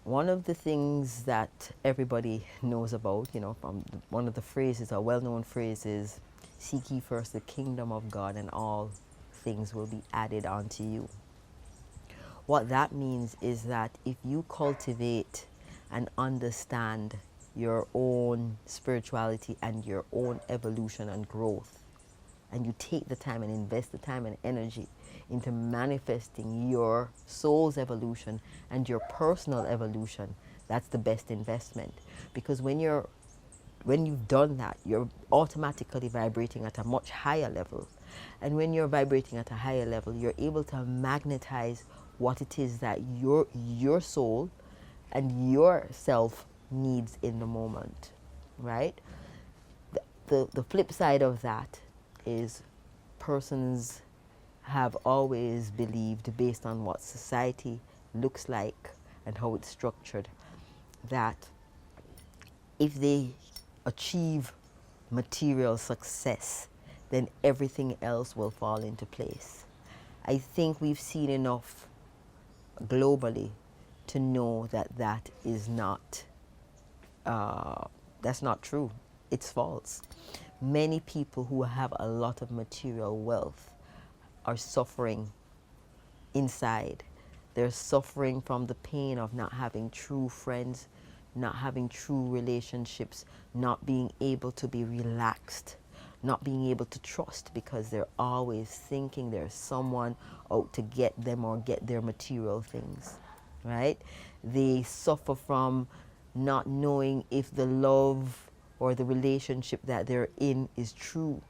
one of the things that everybody knows about, from one of the phrases, a well-known phrase is, seek ye first the kingdom of God and all things will be added unto you. What that means is that if you cultivate and understand your own spirituality and your own evolution and growth, and you take the time and invest the time and energy into manifesting your soul's evolution and your personal evolution, that's the best investment. Because when you've done that, you're automatically vibrating at a much higher level. And when you're vibrating at a higher level, you're able to magnetize what it is that your soul and yourself needs in the moment, right? The flip side of that is persons have always believed, based on what society looks like and how it's structured, that if they achieve material success, then everything else will fall into place. I think we've seen enough globally to know that that is not, that's not true. It's false. Many people who have a lot of material wealth are suffering inside. They're suffering from the pain of not having true friends, not having true relationships, not being able to be relaxed, not being able to trust, because they're always thinking there's someone out to get them or get their material things, right? They suffer from not knowing if the love or the relationship that they're in is true,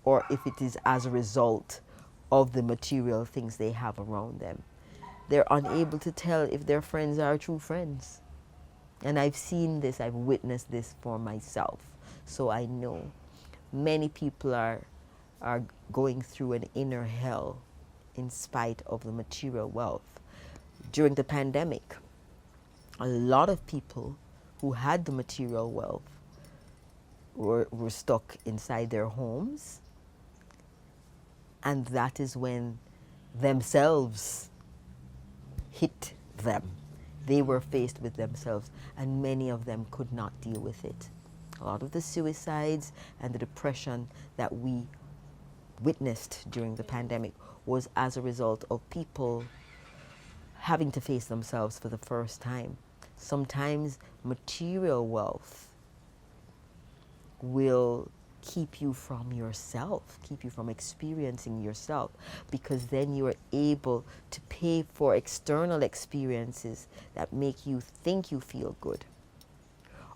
or if it is as a result of the material things they have around them. They're unable to tell if their friends are true friends. And I've seen this, I've witnessed this for myself. So I know many people are going through an inner hell in spite of the material wealth. During the pandemic, a lot of people who had the material wealth were stuck inside their homes. And that is when themselves hit them. They were faced with themselves, and many of them could not deal with it. A lot of the suicides and the depression that we witnessed during the pandemic was as a result of people having to face themselves for the first time. Sometimes material wealth will keep you from yourself, keep you from experiencing yourself, because then you are able to pay for external experiences that make you think you feel good,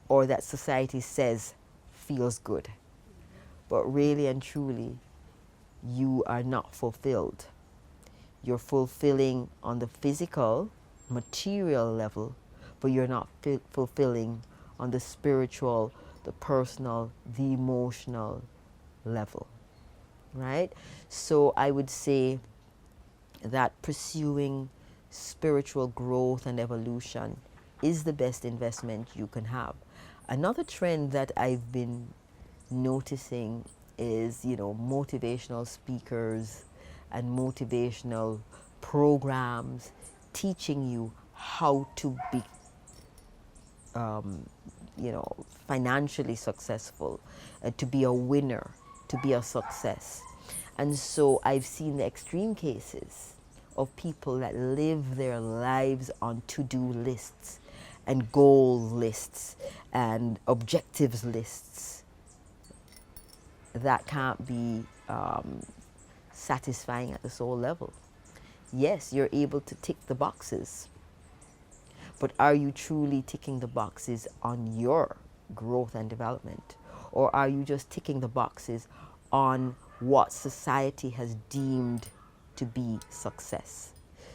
or that society says feels good. But really and truly, you are not fulfilled. You're fulfilling on the physical, material level, but you're not fulfilling on the spiritual, the personal, the emotional level, right? So I would say that pursuing spiritual growth and evolution is the best investment you can have. Another trend that I've been noticing is, motivational speakers and motivational programs teaching you how to be financially successful, to be a winner, to be a success. And so I've seen the extreme cases of people that live their lives on to-do lists and goal lists and objectives lists that can't be satisfying at the soul level. Yes, you're able to tick the boxes, but are you truly ticking the boxes on your growth and development? Or are you just ticking the boxes on what society has deemed to be success?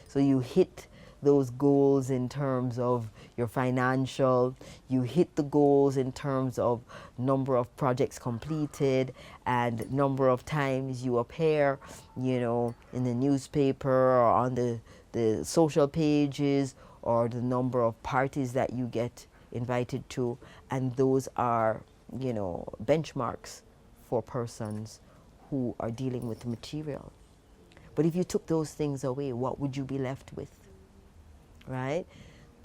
So you hit those goals in terms of your financial, you hit the goals in terms of number of projects completed and number of times you appear, in the newspaper or on the social pages, or the number of parties that you get invited to, and those are, benchmarks for persons who are dealing with the material. But if you took those things away, what would you be left with, right?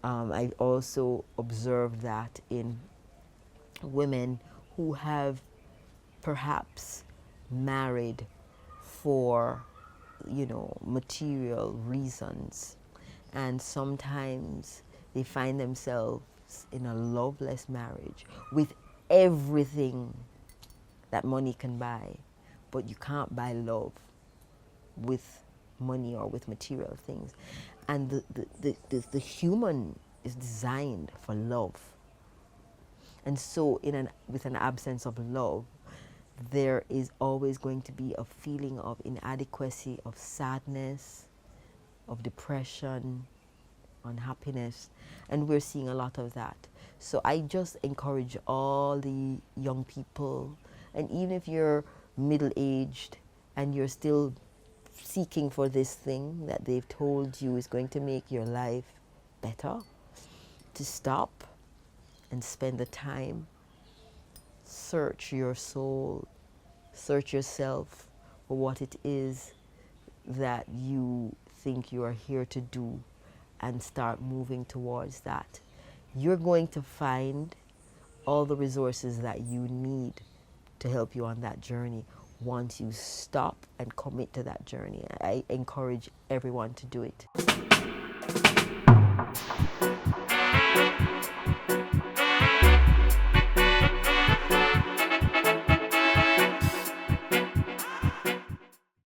I also observed that in women who have perhaps married for, material reasons, and sometimes they find themselves in a loveless marriage with everything that money can buy, but you can't buy love with money or with material things. And the human is designed for love. And so with an absence of love, there is always going to be a feeling of inadequacy, of sadness, of depression, unhappiness, and we're seeing a lot of that. So I just encourage all the young people, and even if you're middle-aged and you're still seeking for this thing that they've told you is going to make your life better, to stop and spend the time, search your soul, search yourself for what it is that you think you are here to do, and start moving towards that. You're going to find all the resources that you need to help you on that journey once you stop and commit to that journey. I encourage everyone to do it.